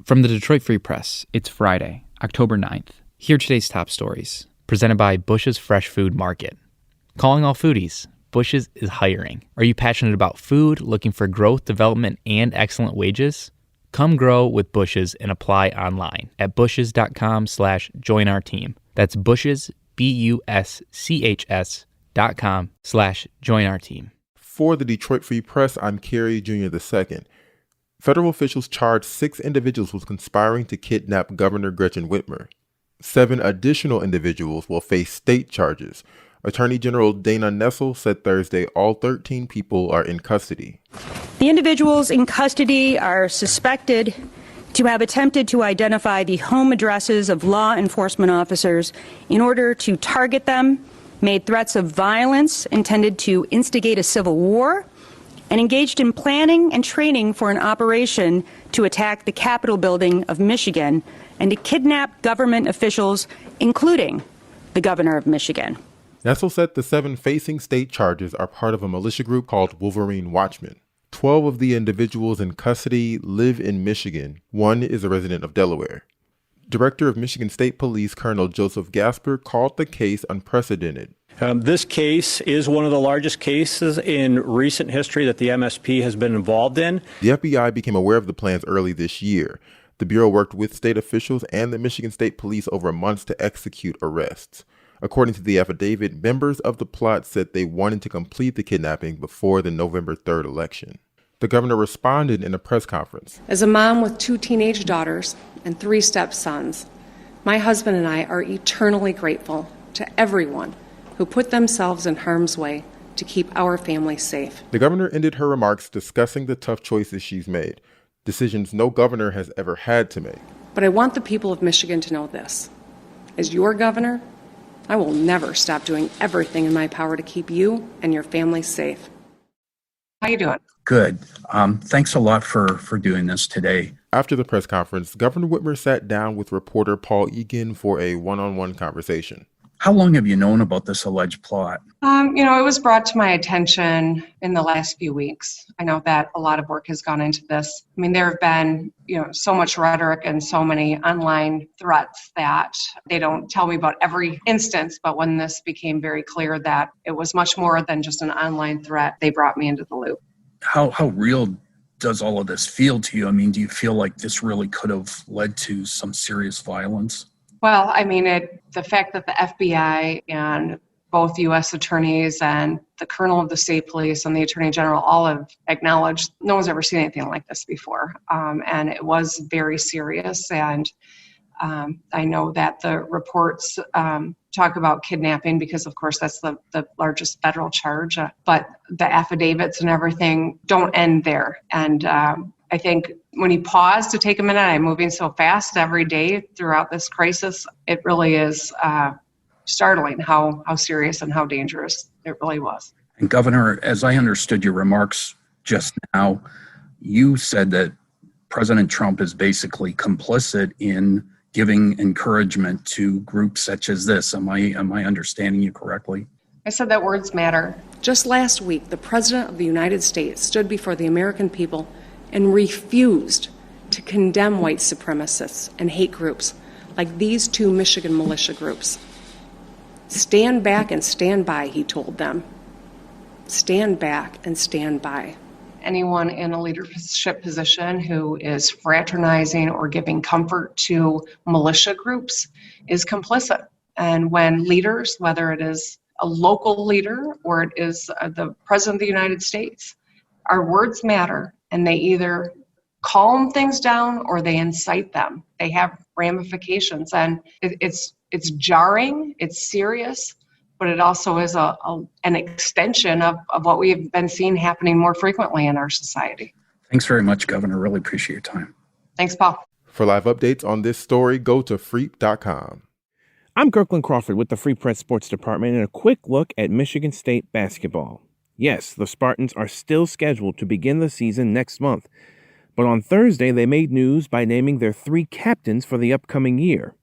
From the Detroit Free Press, it's Friday, October 9th. Here are today's top stories, presented by Bush's Fresh Food Market. Calling all foodies, Bush's is hiring. Are you passionate about food, looking for growth, development, and excellent wages? Come grow with Bush's and apply online at bushes.com/join our team. That's Bush's, BUSCHS.com/join our team. For the Detroit Free Press, I'm Kerry Jr. II. Federal officials charged 6 individuals with conspiring to kidnap Governor Gretchen Whitmer. 7 additional individuals will face state charges. Attorney General Dana Nessel said Thursday all 13 people are in custody. The individuals in custody are suspected to have attempted to identify the home addresses of law enforcement officers in order to target them, made threats of violence intended to instigate a civil war, and engaged in planning and training for an operation to attack the Capitol building of Michigan and to kidnap government officials, including the governor of Michigan. Nessel said the 7 facing state charges are part of a militia group called Wolverine Watchmen. 12 of the individuals in custody live in Michigan. 1 is a resident of Delaware. Director of Michigan State Police Colonel Joseph Gasper called the case unprecedented. This case is one of the largest cases in recent history that the MSP has been involved in. The FBI became aware of the plans early this year. The Bureau worked with state officials and the Michigan State Police over months to execute arrests. According to the affidavit, members of the plot said they wanted to complete the kidnapping before the November 3rd election. The governor responded in a press conference. As a mom with 2 teenage daughters and 3 stepsons, my husband and I are eternally grateful to everyone who put themselves in harm's way to keep our family safe. The governor ended her remarks discussing the tough choices she's made, decisions no governor has ever had to make. But I want the people of Michigan to know this. As your governor, I will never stop doing everything in my power to keep you and your family safe. How you doing? Good. Thanks a lot for doing this today. After the press conference, Governor Whitmer sat down with reporter Paul Egan for a one-on-one conversation. How long have you known about this alleged plot? It was brought to my attention in the last few weeks. I know that a lot of work has gone into this. I mean, there have been, so much rhetoric and so many online threats that they don't tell me about every instance. But when this became very clear that it was much more than just an online threat, they brought me into the loop. How real does all of this feel to you? I mean, do you feel like this really could have led to some serious violence? Well, I mean, the fact that the FBI and both U.S. attorneys and the colonel of the state police and the attorney general all have acknowledged no one's ever seen anything like this before. And it was very serious. And I know that the reports talk about kidnapping because, of course, that's the largest federal charge. But the affidavits and everything don't end there. And I think when you pause to take a minute, I'm moving so fast every day throughout this crisis, it really is startling how serious and how dangerous it really was. And Governor, as I understood your remarks just now, you said that President Trump is basically complicit in giving encouragement to groups such as this. Am I understanding you correctly? I said that words matter. Just last week, the President of the United States stood before the American people and refused to condemn white supremacists and hate groups like these 2 Michigan militia groups. Stand back and stand by, he told them. Stand back and stand by. Anyone in a leadership position who is fraternizing or giving comfort to militia groups is complicit. And when leaders, whether it is a local leader or it is the President of the United States, our words matter. And they either calm things down or they incite them. They have ramifications, and it's jarring, it's serious, but it also is an extension of what we've been seeing happening more frequently in our society. Thanks very much, Governor. Really appreciate your time. Thanks, Paul. For live updates on this story, go to freep.com. I'm Kirkland Crawford with the Free Press Sports Department and a quick look at Michigan State basketball. Yes, the Spartans are still scheduled to begin the season next month, but on Thursday they made news by naming their 3 captains for the upcoming year.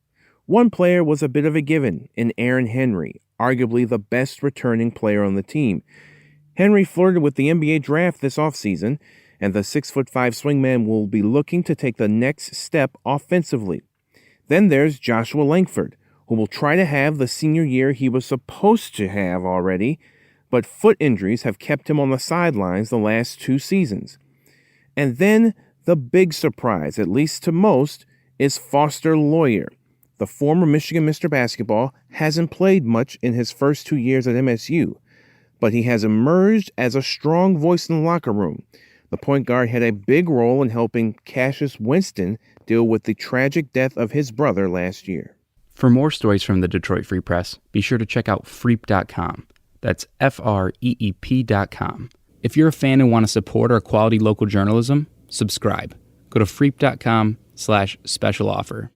One player was a bit of a given in Aaron Henry, arguably the best returning player on the team. Henry flirted with the NBA draft this offseason and the 6'5" swingman will be looking to take the next step offensively. Then there's Joshua Langford, who will try to have the senior year he was supposed to have already, but foot injuries have kept him on the sidelines the last 2 seasons. And then the big surprise, at least to most, is Foster Loyer. The former Michigan Mr. Basketball hasn't played much in his first 2 years at MSU, but he has emerged as a strong voice in the locker room. The point guard had a big role in helping Cassius Winston deal with the tragic death of his brother last year. For more stories from the Detroit Free Press, be sure to check out freep.com. That's FREEP.com. If you're a fan and want to support our quality local journalism, subscribe. Go to freep.com/special offer.